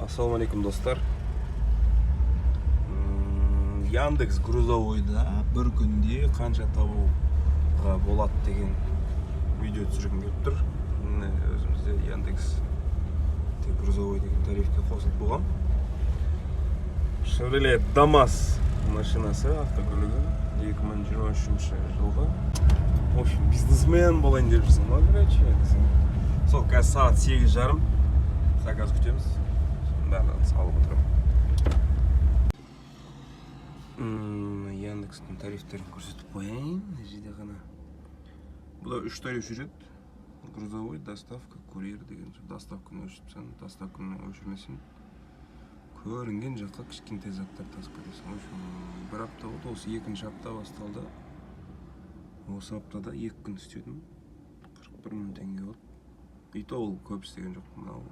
Ассаламу алейкум достар. Яндекс грузовойда бір күнде қанша табуға болады деген видео түсіргім келіп тұр. Міне өзімізде Яндекс грузовой деген тарифке қосылып болған. Chevrolet Damas машинасы, автокөлігі 2023 жылғы. В общем, бизнесмен болайын деп жүрсің ба, короче. Сол қазір сағат 8:30 заказ күтеміз. Бәрін салып отырамын. Яндекстің тарифтерін көрсетіп қояйын. Жерде ғана. Бұда 3 тариф жүреді. Грузовой, доставка, курьер деген. Доставканы өшірсең, доставканы өшірмесең, көрінген жаққа кішкентай заттар тасып кетесің. В общем, бір апта болды, осы екінші апта басталды. Осы аптада 2 күн істедім. 41 мың теңге болды. И то ол көп істеген жоқ.